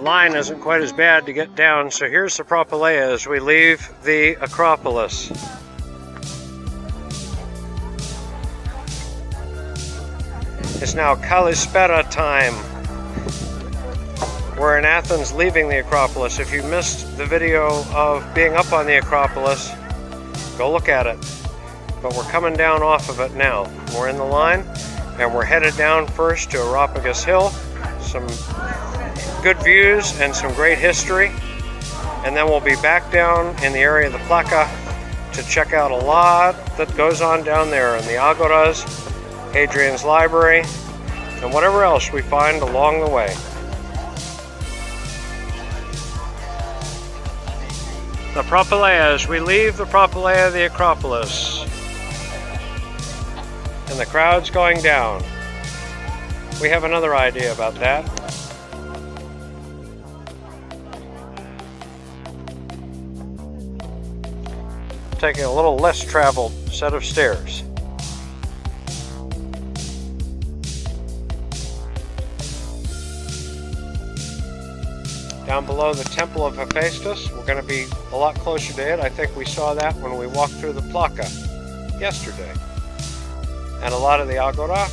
line isn't quite as bad to get down. So here's the Propylaea as we leave the Acropolis. It's now Kalispera time. We're in Athens leaving the Acropolis. If you missed the video of being up on the Acropolis, go look at it. But we're coming down off of it now. We're in the line and we're headed down first to Areopagus Hill. Some good views and some great history. And then we'll be back down in the area of the Plaka to check out a lot that goes on down there in the Agoras, Hadrian's Library, and whatever else we find along the way. The Propylaea as we leave the Propylaea of the Acropolis. And the crowd's going down. We have another idea about that. Taking a little less traveled set of stairs. Down below the Temple of Hephaestus, we're going to be a lot closer to it. I think we saw that when we walked through the Plaka yesterday. And a lot of the Agora,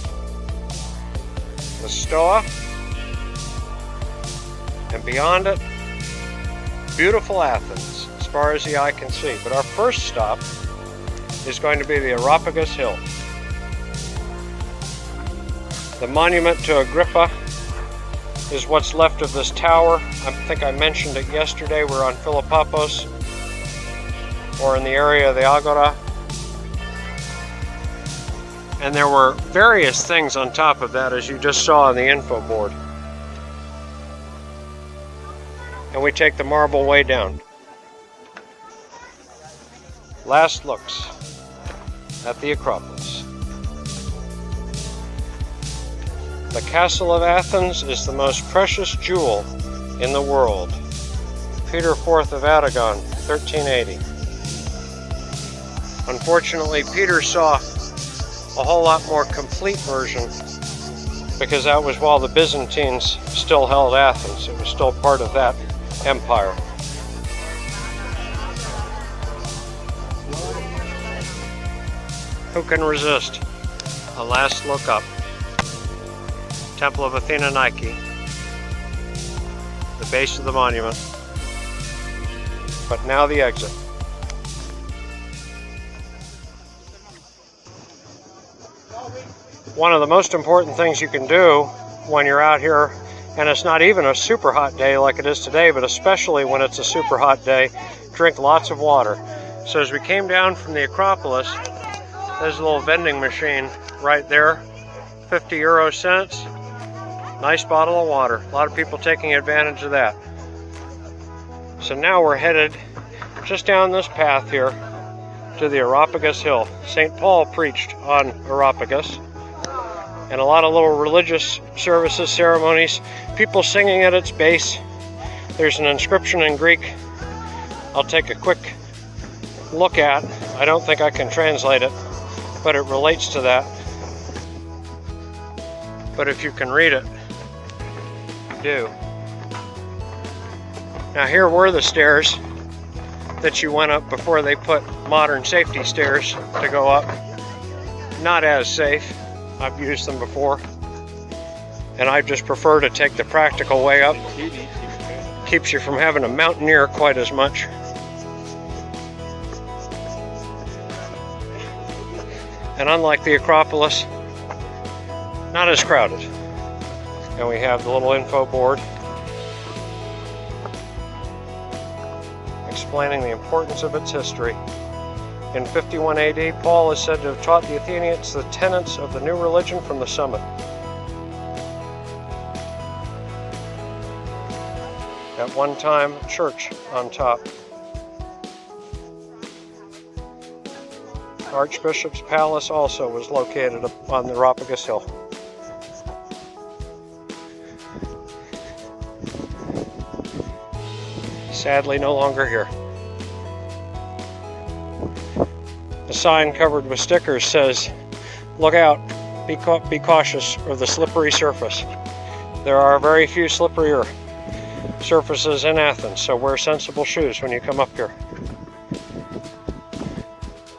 the Stoa, and beyond it, beautiful Athens as far as the eye can see. But our first stop is going to be the Areopagus Hill. The monument to Agrippa is what's left of this tower. I think I mentioned it yesterday. We're on Philippopos, or in the area of the Agora. And there were various things on top of that, as you just saw on the info board. And we take the marble way down. Last looks at the Acropolis. The castle of Athens is the most precious jewel in the world. Peter IV of Aragon, 1380. Unfortunately, Peter saw a whole lot more complete version because that was while the Byzantines still held Athens. It was still part of that empire. Who can resist a last look up? Temple of Athena Nike, the base of the monument, but now the exit. One of the most important things you can do when you're out here, and it's not even a super hot day like it is today, but especially when it's a super hot day, drink lots of water. So as we came down from the Acropolis, there's a little vending machine right there, 50 euro cents. Nice bottle of water. A lot of people taking advantage of that. So now we're headed just down this path here to the Areopagus Hill. St. Paul preached on Areopagus. And a lot of little religious services, ceremonies, people singing at its base. There's an inscription in Greek I'll take a quick look at. I don't think I can translate it, but it relates to that. But if you can read it, do. Now here were the stairs that you went up before they put modern safety stairs to go up. Not as safe. I've used them before. And I just prefer to take the practical way up. Keeps you from having to mountaineer quite as much. And unlike the Acropolis, not as crowded. And we have the little info board explaining the importance of its history. In 51 AD, Paul is said to have taught the Athenians the tenets of the new religion from the summit. At one time, church on top. Archbishop's Palace also was located up on the Areopagus Hill. Sadly, no longer here. The sign covered with stickers says, "Look out, be cautious of the slippery surface." There are very few slipperier surfaces in Athens, so wear sensible shoes when you come up here.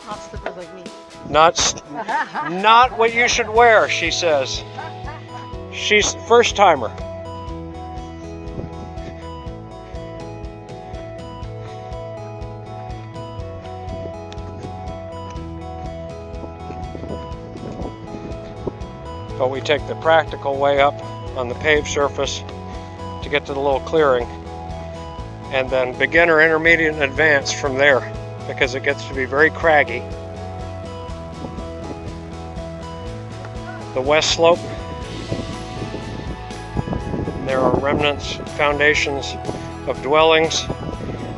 Not slippers like me. Not what you should wear, she says. She's first timer. But we take the practical way up on the paved surface to get to the little clearing, and then beginner, intermediate, and advanced from there, because it gets to be very craggy. The west slope, there are remnants, foundations of dwellings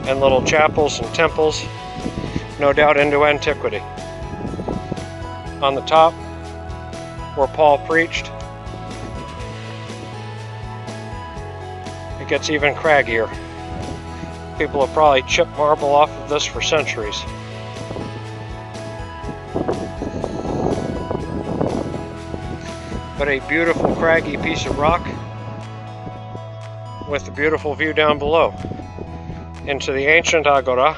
and little chapels and temples, no doubt into antiquity. On the top, where Paul preached, it gets even craggier. People have probably chipped marble off of this for centuries. But a beautiful craggy piece of rock with a beautiful view down below into the Ancient Agora.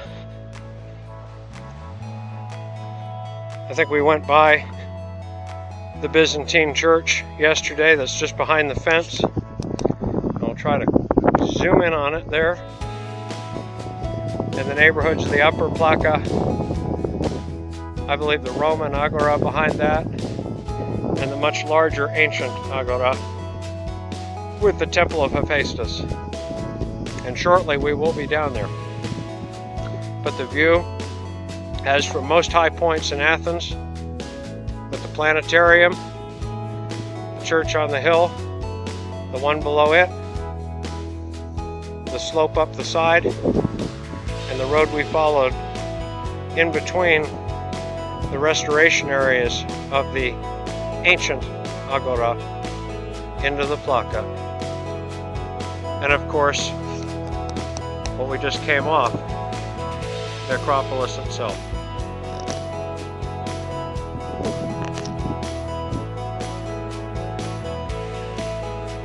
I think we went by the Byzantine church yesterday that's just behind the fence. I'll try to zoom in on it there. In the neighborhoods of the Upper Plaka, I believe the Roman Agora behind that, and the much larger Ancient Agora with the Temple of Hephaestus. And shortly we will be down there. But the view, as from most high points in Athens, with the planetarium, the church on the hill, the one below it, the slope up the side, and the road we followed in between the restoration areas of the Ancient Agora into the Plaka. And of course, what we just came off, the Acropolis itself.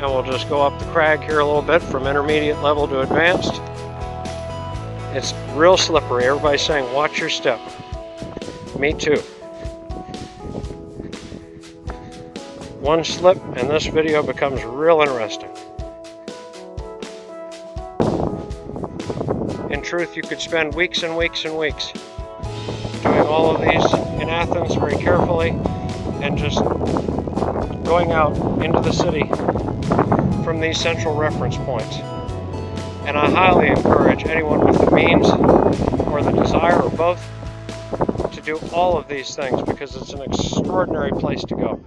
And we'll just go up the crag here a little bit from intermediate level to advanced. It's real slippery. Everybody's saying, watch your step. Me too. One slip and this video becomes real interesting. In truth, you could spend weeks and weeks and weeks doing all of these in Athens very carefully and just going out into the city from these central reference points. And I highly encourage anyone with the means or the desire or both to do all of these things, because it's an extraordinary place to go.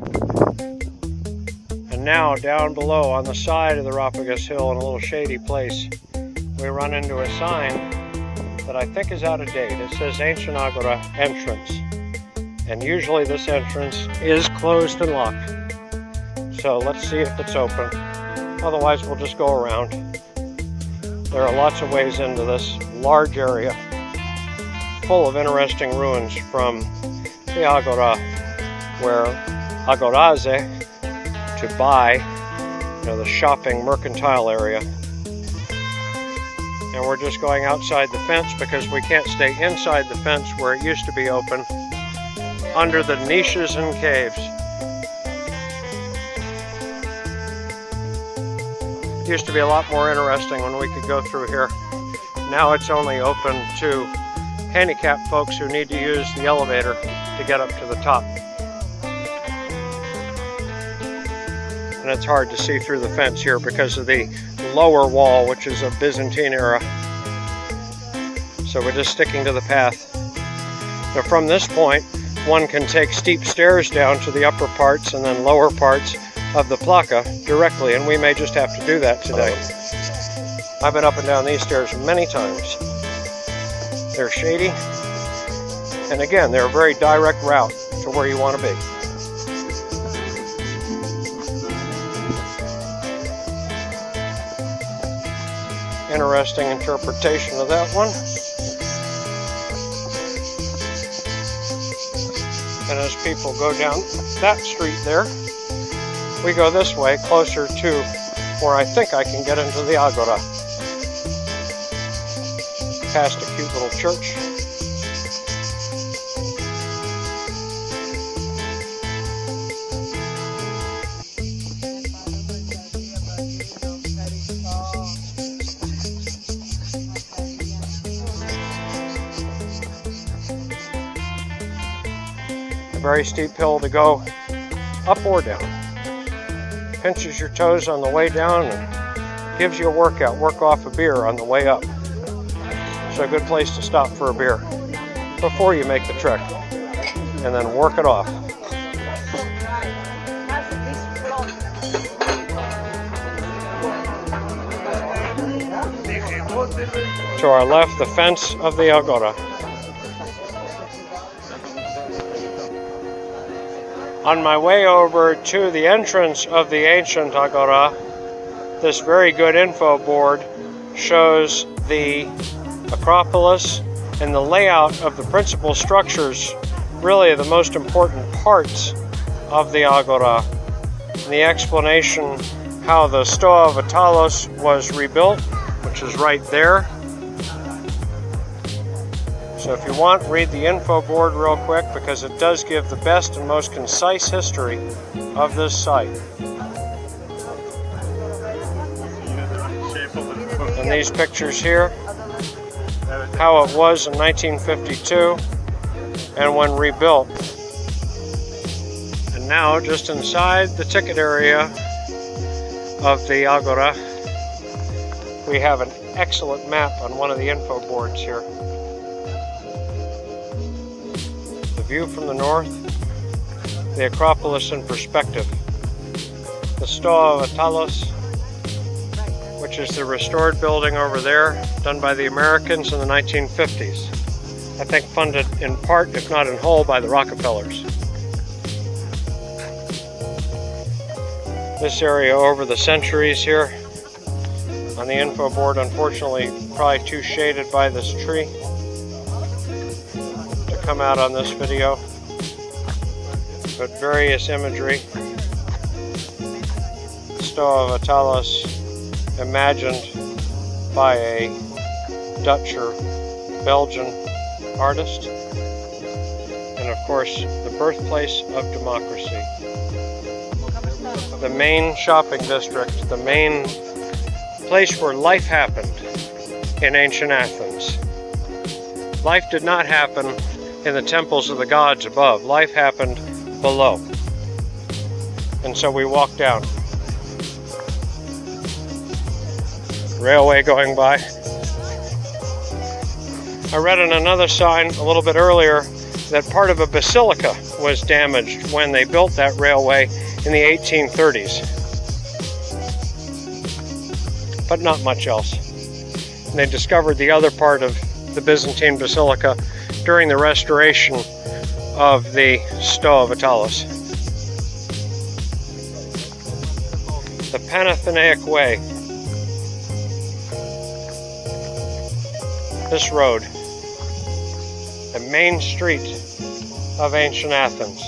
And now down below on the side of the Areopagus Hill in a little shady place, we run into a sign that I think is out of date. It says Ancient Agora entrance. And usually this entrance is closed and locked. So let's see if it's open. Otherwise we'll just go around. There are lots of ways into this large area full of interesting ruins from the Agora, where Agoras to buy, the shopping mercantile area. And we're just going outside the fence because we can't stay inside the fence where it used to be open, under the niches and caves. It used to be a lot more interesting when we could go through here. Now it's only open to handicapped folks who need to use the elevator to get up to the top. And it's hard to see through the fence here because of the lower wall, which is of Byzantine era. So we're just sticking to the path. Now from this point, one can take steep stairs down to the upper parts and then lower parts of the Plaka directly, and we may just have to do that today. I've been up and down these stairs many times. They're shady, and again, they're a very direct route to where you want to be. Interesting interpretation of that one. And as people go down that street there, we go this way closer to where I think I can get into the Agora. past a cute little church. A very steep hill to go up or down. Pinches your toes on the way down and gives you a workout. Work off a beer on the way up. So a good place to stop for a beer before you make the trek and then work it off. To our left, the fence of the Agora. On my way over to the entrance of the Ancient Agora, this very good info board shows the Acropolis and the layout of the principal structures, really the most important parts of the Agora, and the explanation how the Stoa of Attalos was rebuilt, which is right there. So if you want, read the info board real quick because it does give the best and most concise history of this site. And these pictures here, how it was in 1952 and when rebuilt. And now, just inside the ticket area of the Agora, we have an excellent map on one of the info boards here. The view from the north, the Acropolis in perspective. The Stoa of Attalos, which is the restored building over there, done by the Americans in the 1950s. I think funded in part, if not in whole, by the Rockefellers. This area over the centuries here on the info board, unfortunately, probably too shaded by this tree to come out on this video, but various imagery. Stoa of Attalos, imagined by a Dutch or Belgian artist, and of course the birthplace of democracy. The main shopping district, the main place where life happened in ancient Athens. Life did not happen in the temples of the gods above. Life happened below. And so we walked down. Railway going by. I read on another sign a little bit earlier that part of a basilica was damaged when they built that railway in the 1830s. But not much else. And they discovered the other part of the Byzantine basilica during the restoration of the Stoa of Attalos. The Panathenaic Way. This road, the main street of ancient Athens,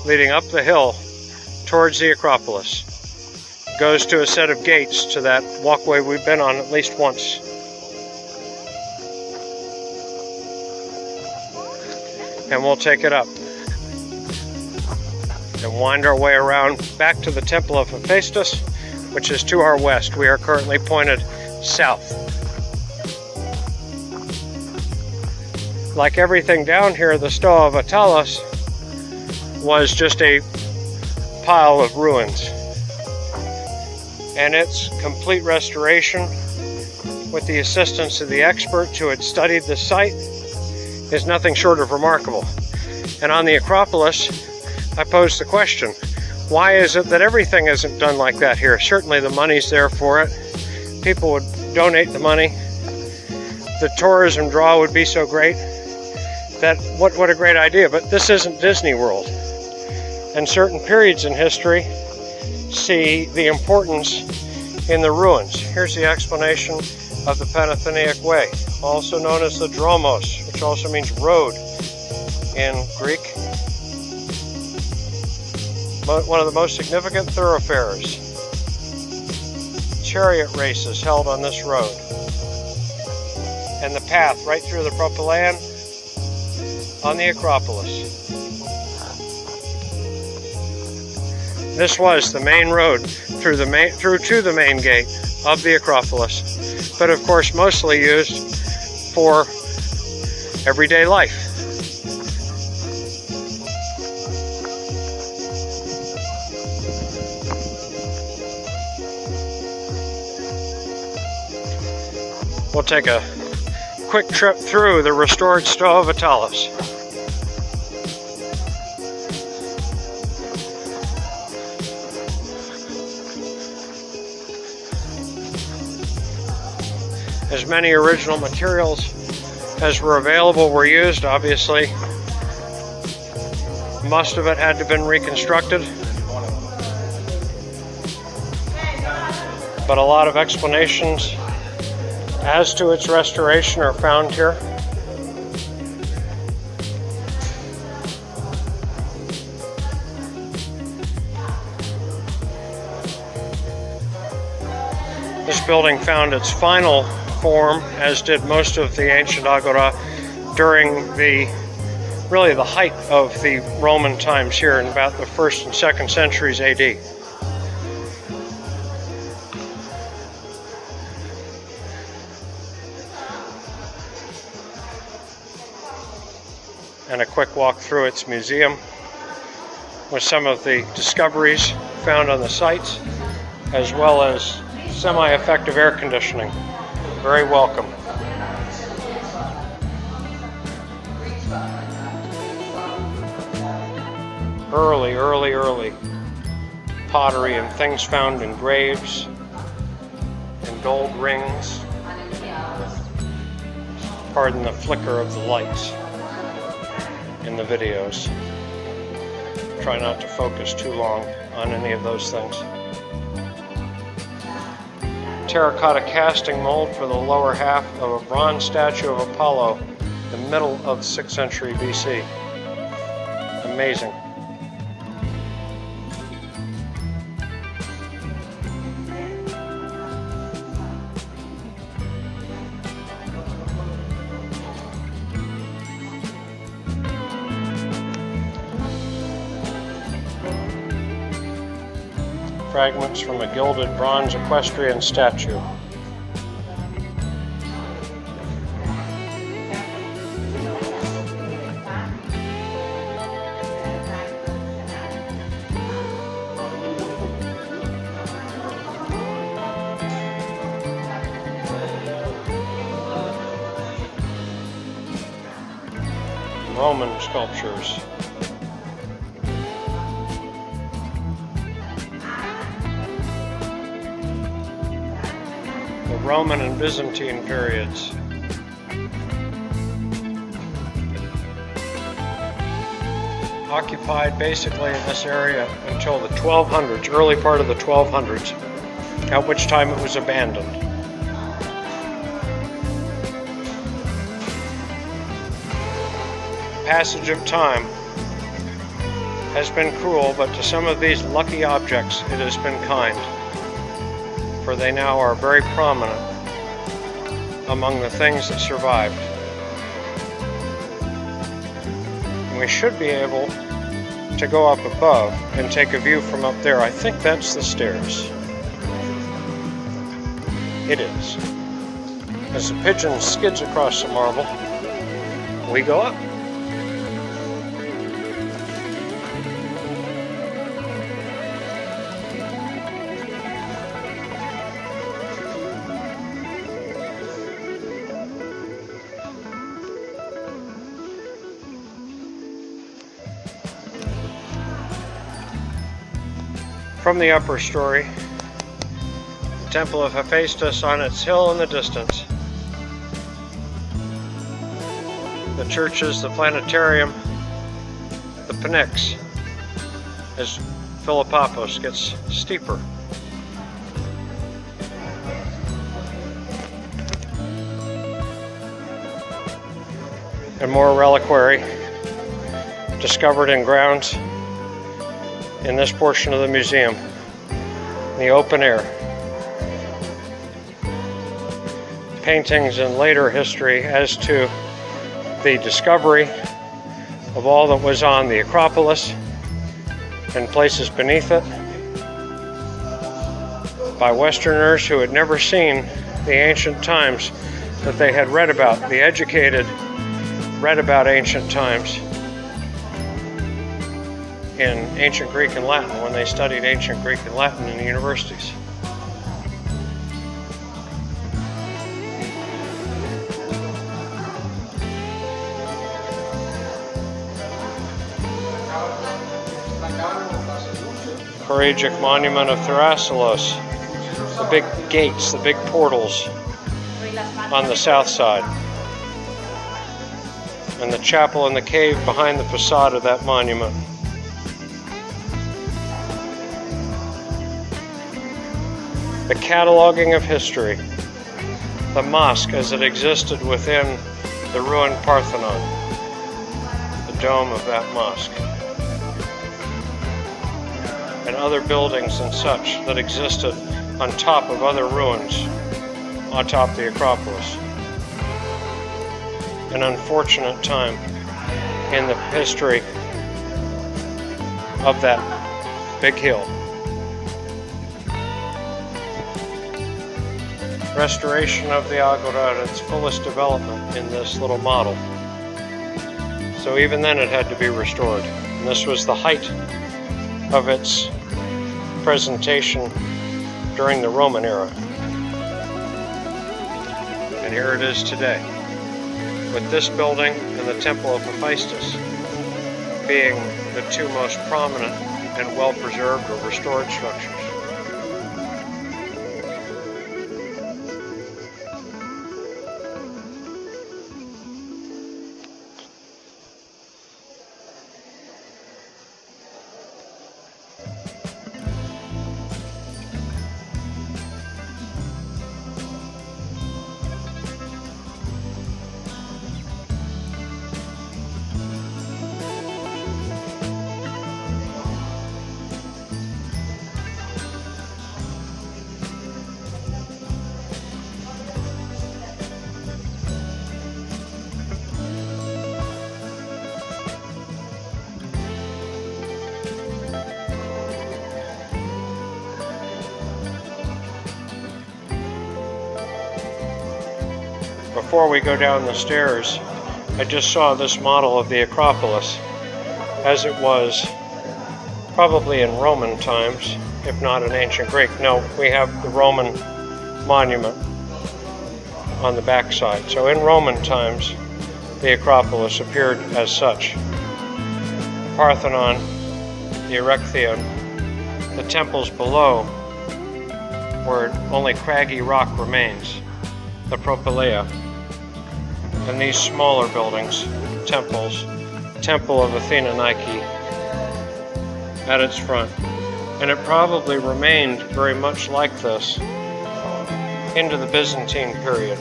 leading up the hill towards the Acropolis, goes to a set of gates to that walkway we've been on at least once. And we'll take it up and wind our way around back to the Temple of Hephaestus, which is to our west. We are currently pointed south. Like everything down here, the Stoa of Attalos was just a pile of ruins. And its complete restoration, with the assistance of the experts who had studied the site, is nothing short of remarkable. And on the Acropolis, I posed the question, why is it that everything isn't done like that here? Certainly the money's there for it. People would donate the money. The tourism draw would be so great. That what a great idea, but this isn't Disney World. And certain periods in history see the importance in the ruins. Here's the explanation of the Panathenaic Way, also known as the Dromos, which also means road in Greek. One of the most significant thoroughfares. Chariot races held on this road. and the path right through the propylaeon on the Acropolis. This was the main road through to the main gate of the Acropolis, but of course mostly used for everyday life. We'll take a quick trip through the restored Stoa Vitalis. As many original materials as were available were used, obviously. Most of it had to have been reconstructed, but a lot of explanations as to its restoration are found here. This building found its final form, as did most of the Ancient Agora, during really the height of the Roman times here in about the 1st and 2nd centuries AD. And a quick walk through its museum with some of the discoveries found on the sites, as well as semi-effective air conditioning. Very welcome. Early pottery and things found in graves and gold rings. Pardon the flicker of the lights in the videos. Try not to focus too long on any of those things. Terracotta casting mold for the lower half of a bronze statue of Apollo, the middle of the 6th century BC. Amazing. Fragments from a gilded bronze equestrian statue. Roman sculptures. Roman and Byzantine periods. Occupied basically in this area until the 1200s, early part of the 1200s, at which time it was abandoned. Passage of time has been cruel, but to some of these lucky objects it has been kind, for they now are very prominent among the things that survived. And we should be able to go up above and take a view from up there. I think that's the stairs. It is. As the pigeon skids across the marble, we go up. From the upper story, the Temple of Hephaestus on its hill in the distance. The churches, the planetarium, the Pnyx, as Philippopos gets steeper. And more reliquary discovered in grounds in this portion of the museum, in the open air. paintings in later history as to the discovery of all that was on the Acropolis and places beneath it by Westerners who had never seen the ancient times that they had read about. The educated read about ancient times in ancient Greek and Latin when they studied ancient Greek and Latin in the universities. Choragic monument of Thrasylos, the big gates, the big portals on the south side, and the chapel and the cave behind the facade of that monument. The cataloging of history, the mosque as it existed within the ruined Parthenon, the dome of that mosque, and other buildings and such that existed on top of other ruins on top of the Acropolis. An unfortunate time in the history of that big hill. Restoration of the Agora at its fullest development in this little model. So even then it had to be restored. And this was the height of its presentation during the Roman era. And here it is today, with this building and the Temple of Hephaestus being the two most prominent and well-preserved or restored structures. Before we go down the stairs, I just saw this model of the Acropolis as it was probably in Roman times, if not in ancient Greek. No, we have the Roman monument on the backside. So in Roman times, the Acropolis appeared as such. The Parthenon, the Erechtheion, the temples below where only craggy rock remains, the Propylaea, and these smaller buildings, temples, Temple of Athena Nike at its front. And it probably remained very much like this into the Byzantine period.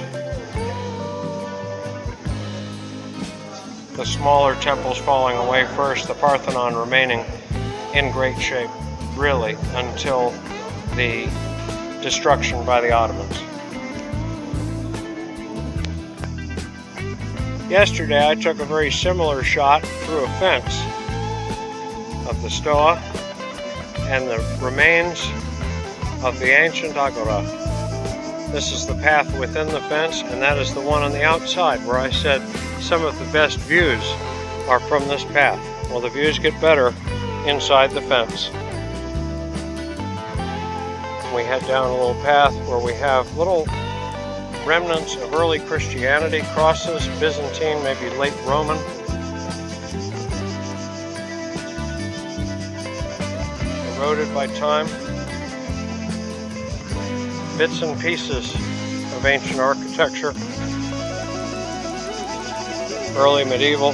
The smaller temples falling away first, the Parthenon remaining in great shape, really, until the destruction by the Ottomans. Yesterday I took a very similar shot through a fence of the Stoa and the remains of the Ancient Agora. This is the path within the fence, and that is the one on the outside where I said some of the best views are from this path. Well, the views get better inside the fence. We head down a little path where we have little remnants of early Christianity, crosses, Byzantine, maybe late Roman. Eroded by time. Bits and pieces of ancient architecture. Early medieval,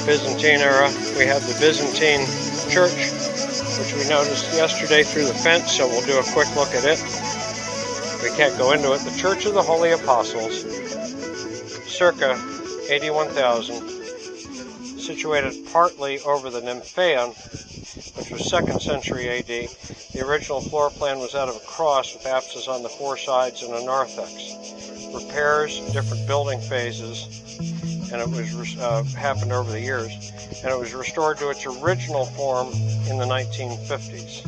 Byzantine era. We have the Byzantine church, which we noticed yesterday through the fence, so we'll do a quick look at it. We can't go into it. The Church of the Holy Apostles, circa 81,000, situated partly over the Nymphaeon, which was 2nd century AD. The original floor plan was that of a cross with apses on the four sides and a narthex. repairs, different building phases, and it was happened over the years, and it was restored to its original form in the 1950s.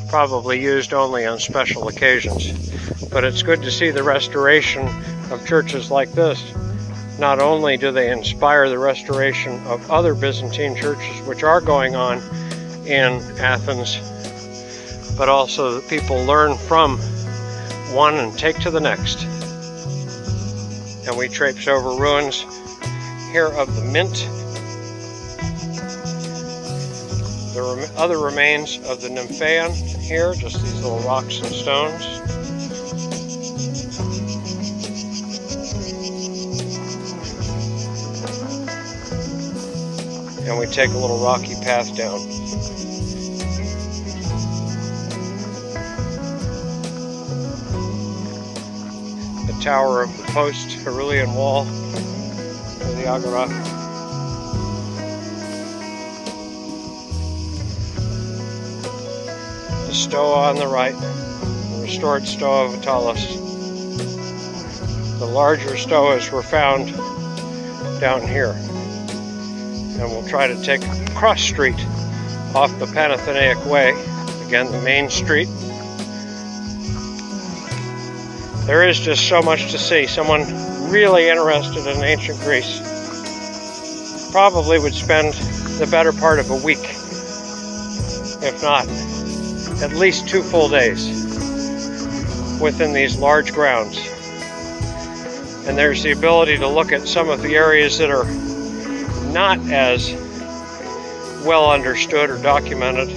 Probably used only on special occasions, but it's good to see the restoration of churches like this. Not only do they inspire the restoration of other Byzantine churches which are going on in Athens, but also that people learn from one and take to the next. And we traipse over ruins here of the Mint, the other remains of the Nymphaeon here, just these little rocks and stones. And we take a little rocky path down. The tower of the post-Aurelian wall of the Agora. The Stoa on the right, the restored Stoa of Vitalis. The larger Stoas were found down here. And we'll try to take a cross street off the Panathenaic Way, again the main street. There is just so much to see. Someone really interested in ancient Greece probably would spend the better part of a week, if not at least 2 full days, within these large grounds. And there's the ability to look at some of the areas that are not as well understood or documented,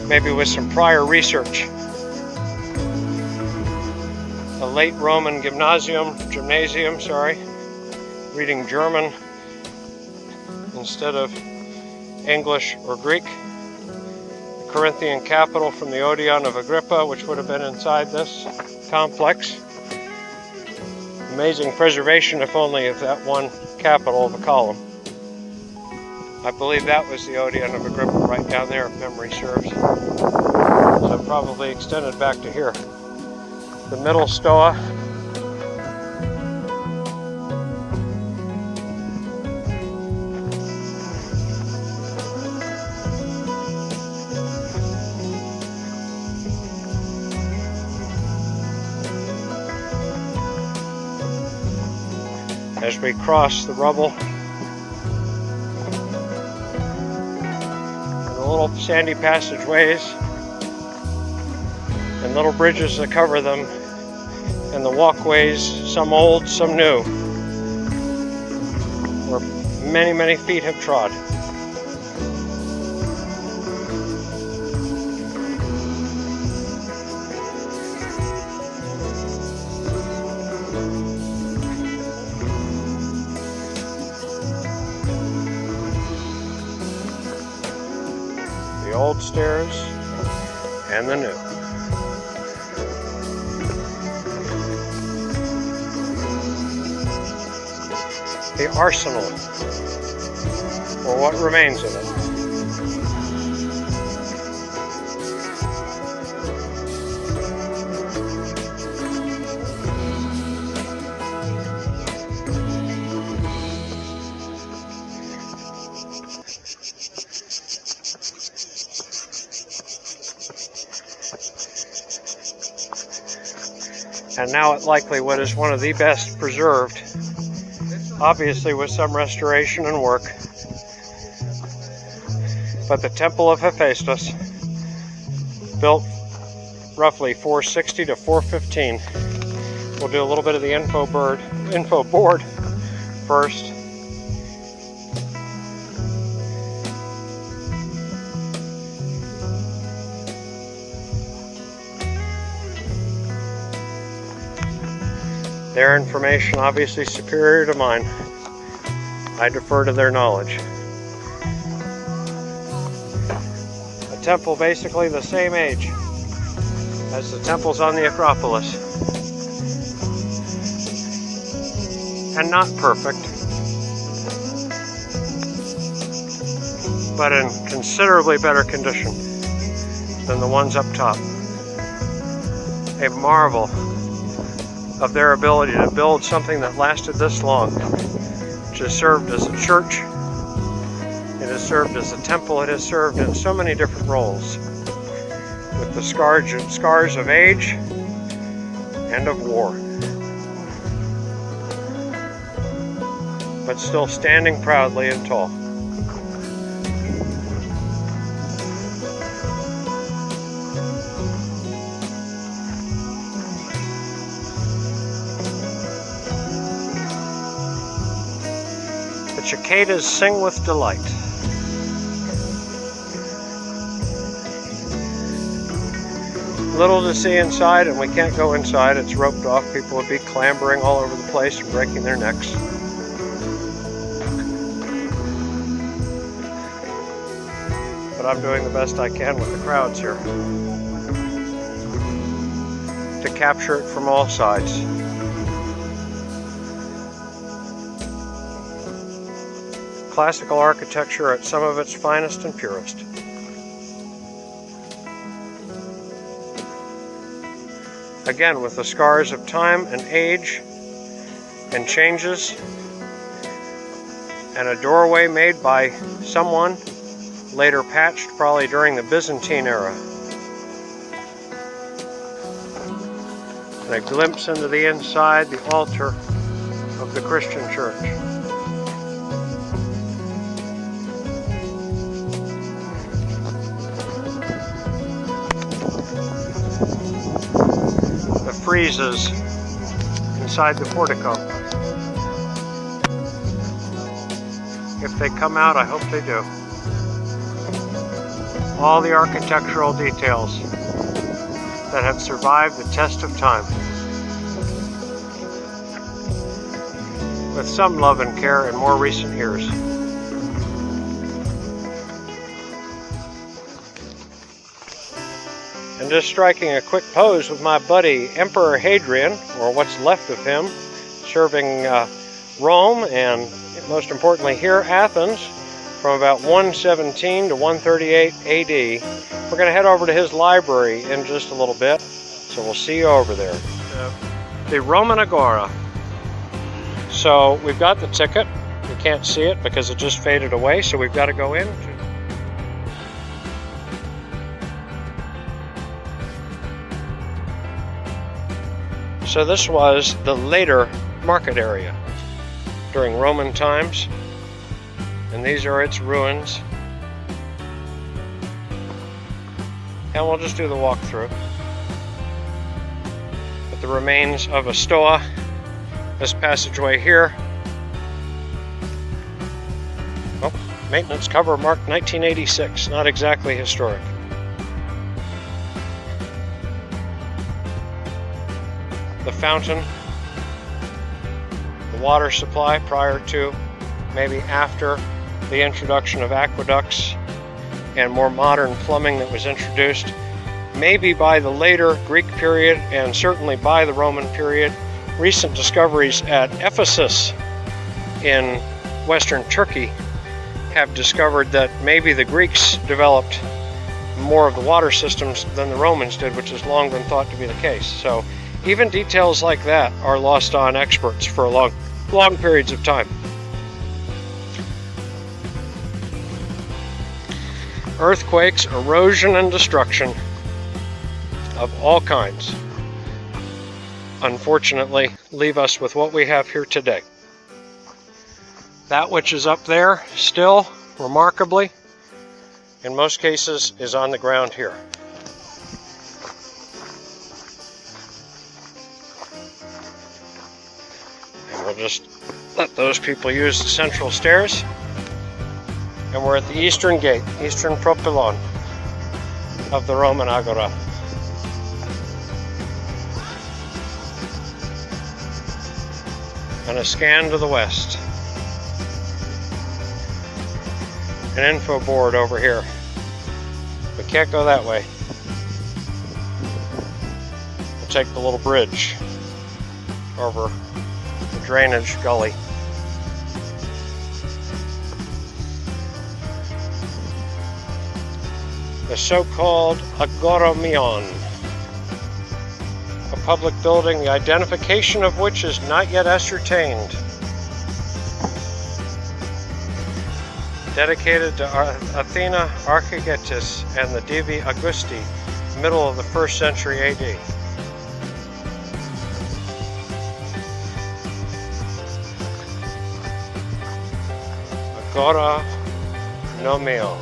maybe with some prior research. A late Roman gymnasium, reading German instead of English or Greek. The Corinthian capital from the Odeon of Agrippa, which would have been inside this complex. Amazing preservation, if only of that one capital of a column. I believe that was the Odeon of Agrippa right down there, if memory serves. So probably extended back to here. The middle Stoa. As we cross the rubble, and the little sandy passageways and little bridges that cover them, and the walkways, some old, some new, where many, many feet have trod. The old stairs and the new. The arsenal, or what remains of it. And now it likely what is one of the best preserved, obviously with some restoration and work, but the Temple of Hephaestus, built roughly 460 to 415. We'll do a little bit of the info board first. Their information obviously superior to mine. I defer to their knowledge. A temple basically the same age as the temples on the Acropolis. And not perfect, but in considerably better condition than the ones up top. a marvel of their ability to build something that lasted this long, which has served as a church, it has served as a temple, it has served in so many different roles, with the scars of age and of war, but still standing proudly and tall. The cicadas sing with delight. Little to see inside, and we can't go inside. It's roped off. People would be clambering all over the place and breaking their necks. But I'm doing the best I can with the crowds here to capture it from all sides. Classical architecture at some of its finest and purest. Again, with the scars of time and age and changes, and a doorway made by someone, later patched probably during the Byzantine era. And a glimpse into the inside, the altar of the Christian church. Friezes inside the portico. If they come out, I hope they do. All the architectural details that have survived the test of time, with some love and care in more recent years. And just striking a quick pose with my buddy Emperor Hadrian, or what's left of him, serving Rome and most importantly here Athens from about 117 to 138 AD. We're going to head over to his library in just a little bit, so we'll see you over there. The Roman Agora. So we've got the ticket. We can't see it because it just faded away, so we've got to go in. So this was the later market area during Roman times, and these are its ruins. And we'll just do the walkthrough. With the remains of a stoa, this passageway here. Oh, maintenance cover marked 1986, not exactly historic. The fountain, the water supply prior to, maybe after, the introduction of aqueducts and more modern plumbing that was introduced, maybe by the later Greek period and certainly by the Roman period. Recent discoveries at Ephesus in western Turkey have discovered that maybe the Greeks developed more of the water systems than the Romans did, which has long been thought to be the case. So even details like that are lost on experts for long periods of time. Earthquakes, erosion, and destruction of all kinds, unfortunately, leave us with what we have here today. That which is up there still, remarkably, in most cases, is on the ground here. We'll just let those people use the central stairs. And we're at the eastern gate, eastern propylon of the Roman Agora. And a scan to the west. An info board over here. We can't go that way. We'll take the little bridge over the drainage gully. The so-called Agora. a public building, the identification of which is not yet ascertained. Dedicated to Athena Archegetus and the Divi Augusti, middle of the 1st century AD. Agora no mio.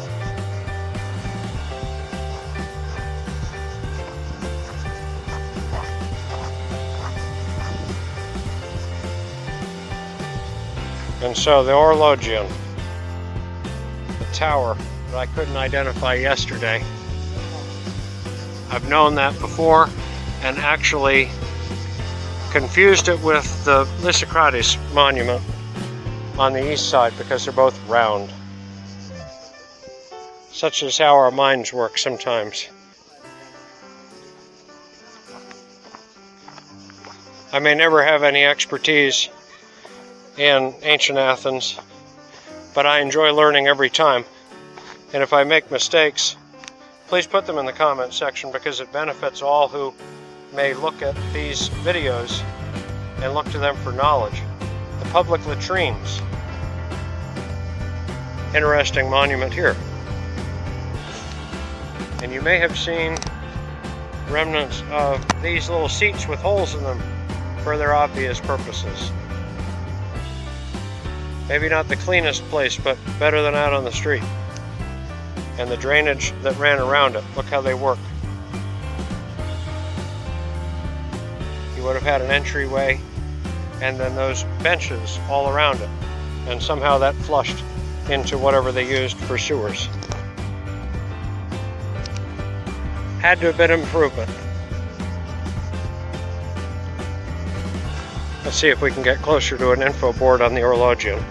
And so the Orologion, the tower that I couldn't identify yesterday. I've known that before and actually confused it with the Lysicrates monument on the east side because they're both round. Such is how our minds work sometimes. I may never have any expertise in ancient Athens, but I enjoy learning every time. And if I make mistakes, please put them in the comment section because it benefits all who may look at these videos and look to them for knowledge. The public latrines. Interesting monument here. And you may have seen remnants of these little seats with holes in them for their obvious purposes. Maybe not the cleanest place, but better than out on the street. And the drainage that ran around it, look how they work. You would have had an entryway and then those benches all around it. And somehow that flushed into whatever they used for sewers. Had to have been improvement. Let's see if we can get closer to an info board on the Orologion.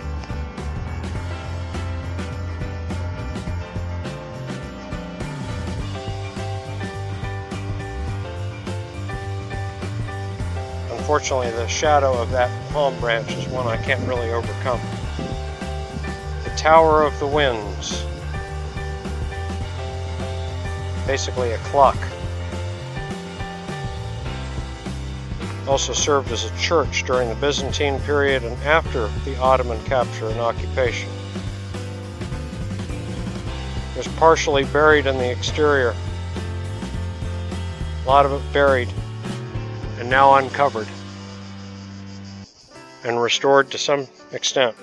Unfortunately, the shadow of that palm branch is one I can't really overcome. The Tower of the Winds. Basically a clock. Also served as a church during the Byzantine period and after the Ottoman capture and occupation. It was partially buried in the exterior. A lot of it buried and now uncovered and restored to some extent.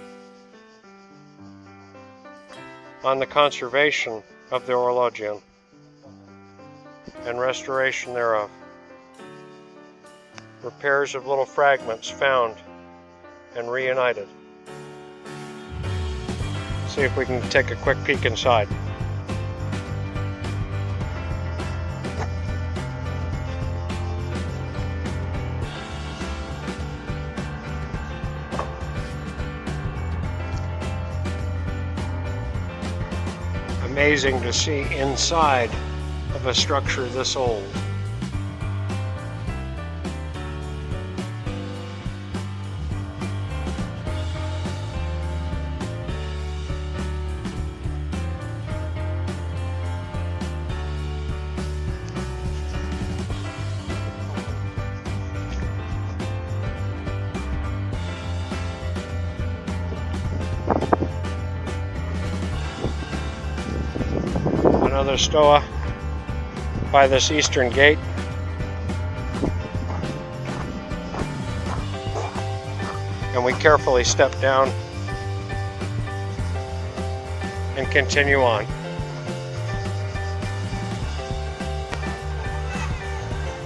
On the conservation of the Orologion and restoration thereof. Repairs of little fragments found and reunited. See if we can take a quick peek inside. Amazing to see inside of a structure this old. Another stoa by this eastern gate. And we carefully step down and continue on.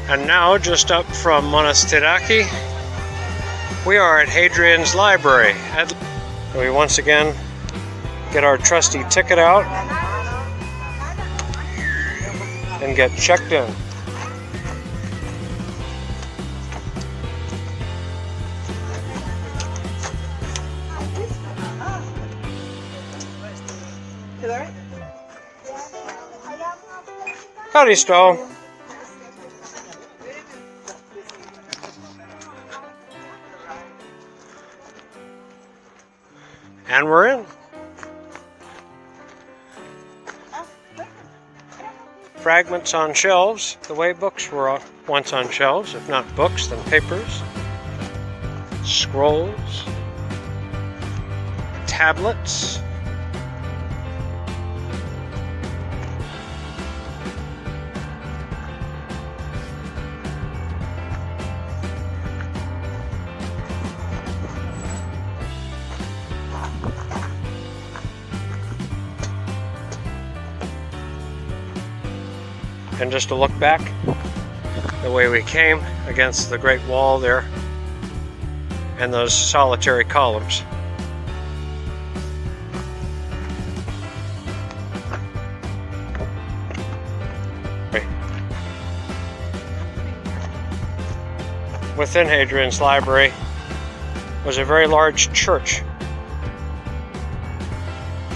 And now, just up from Monastiraki, we are at Hadrian's Library. We once again get our trusty ticket out and get checked in. Karisto. And we're in. Fragments on shelves, the way books were once on shelves. If not books, then papers, scrolls, tablets, and just to look back the way we came against the great wall there and those solitary columns. Within Hadrian's Library was a very large church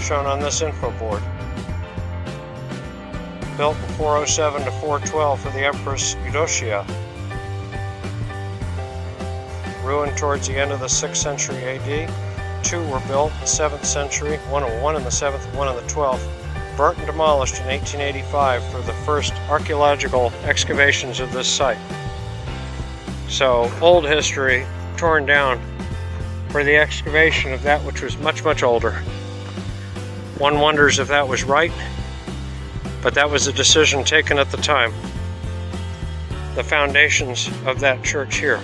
shown on this info board. Built in 407 to 412 for the Empress Eudocia. Ruined towards the end of the 6th century AD. 2 were built in the 7th century, one in the 7th and one in the 12th. Burnt and demolished in 1885 for the first archaeological excavations of this site. So, old history torn down for the excavation of that which was much, much older. One wonders if that was right, but that was a decision taken at the time. The foundations of that church here.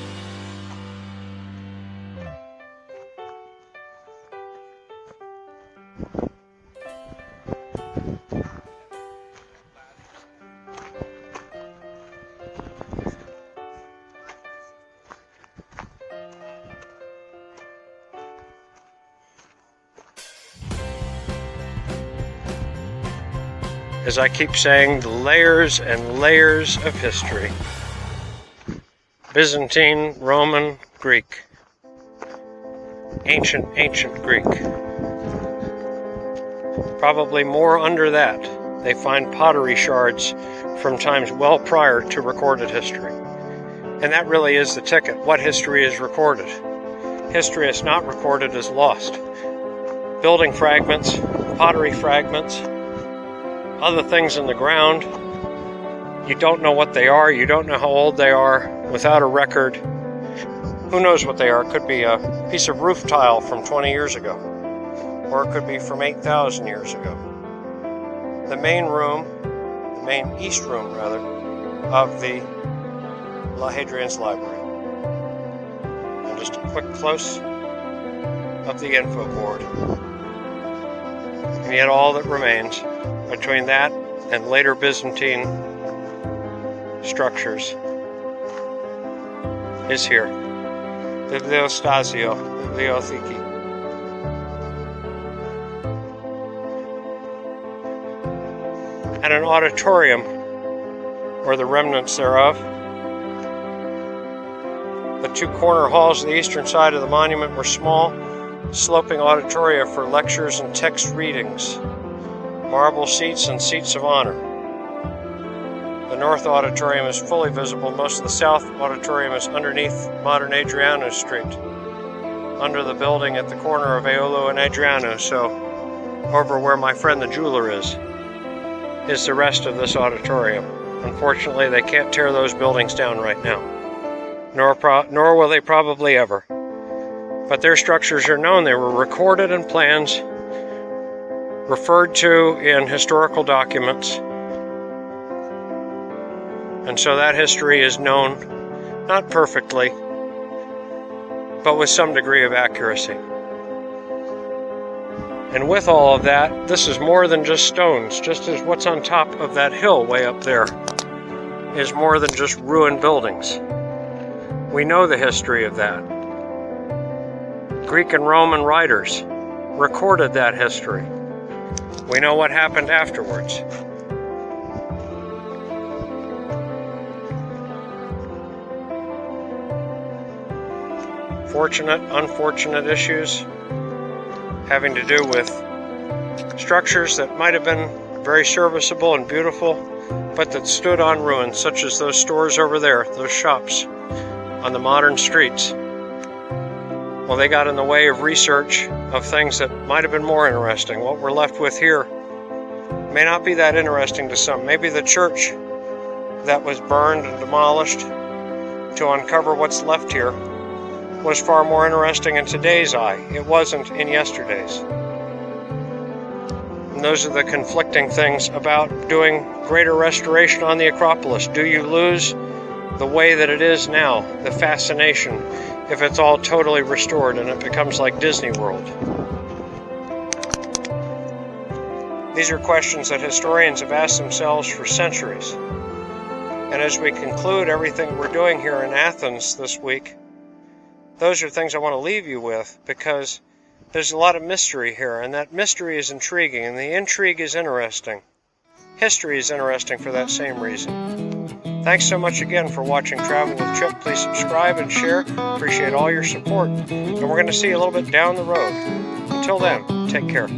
As I keep saying, the layers and layers of history. Byzantine, Roman, Greek. Ancient Greek. Probably more under that. They find pottery shards from times well prior to recorded history. And that really is the ticket. What history is recorded? History is not recorded as lost. Building fragments, pottery fragments, other things in the ground, you don't know what they are, you don't know how old they are, without a record. Who knows what they are? It could be a piece of roof tile from 20 years ago, or it could be from 8,000 years ago. The main east room rather, of the Hadrian's Library. And just a quick close of the info board. And yet all that remains between that and later Byzantine structures is here. Bibliostasio, Bibliotheki. And an auditorium, or the remnants thereof. The 2 corner halls of the eastern side of the monument were small, sloping auditoria for lectures and text readings. Marble seats and seats of honor. The north auditorium is fully visible. Most of the south auditorium is underneath modern Adriano Street, under the building at the corner of Aolo and Adriano. So, over where my friend the jeweler is the rest of this auditorium. Unfortunately, they can't tear those buildings down right now, nor will they probably ever. But their structures are known. They were recorded in plans, referred to in historical documents, and so that history is known, not perfectly, but with some degree of accuracy. And with all of that, this is more than just stones, just as what's on top of that hill way up there is more than just ruined buildings. We know the history of that. Greek and Roman writers recorded that history. We know what happened afterwards. Fortunate, unfortunate issues having to do with structures that might have been very serviceable and beautiful, but that stood on ruins, such as those stores over there, those shops on the modern streets. Well, they got in the way of research of things that might have been more interesting. What we're left with here may not be that interesting to some. Maybe the church that was burned and demolished to uncover what's left here was far more interesting in today's eye. It wasn't in yesterday's. And those are the conflicting things about doing greater restoration on the Acropolis. Do you lose the way that it is now, the fascination, if it's all totally restored and it becomes like Disney World? These are questions that historians have asked themselves for centuries. And as we conclude everything we're doing here in Athens this week, those are things I want to leave you with, because there's a lot of mystery here, and that mystery is intriguing, and the intrigue is interesting. History is interesting for that same reason. Thanks so much again for watching Travel with Chip. Please subscribe and share. Appreciate all your support. And we're going to see you a little bit down the road. Until then, take care.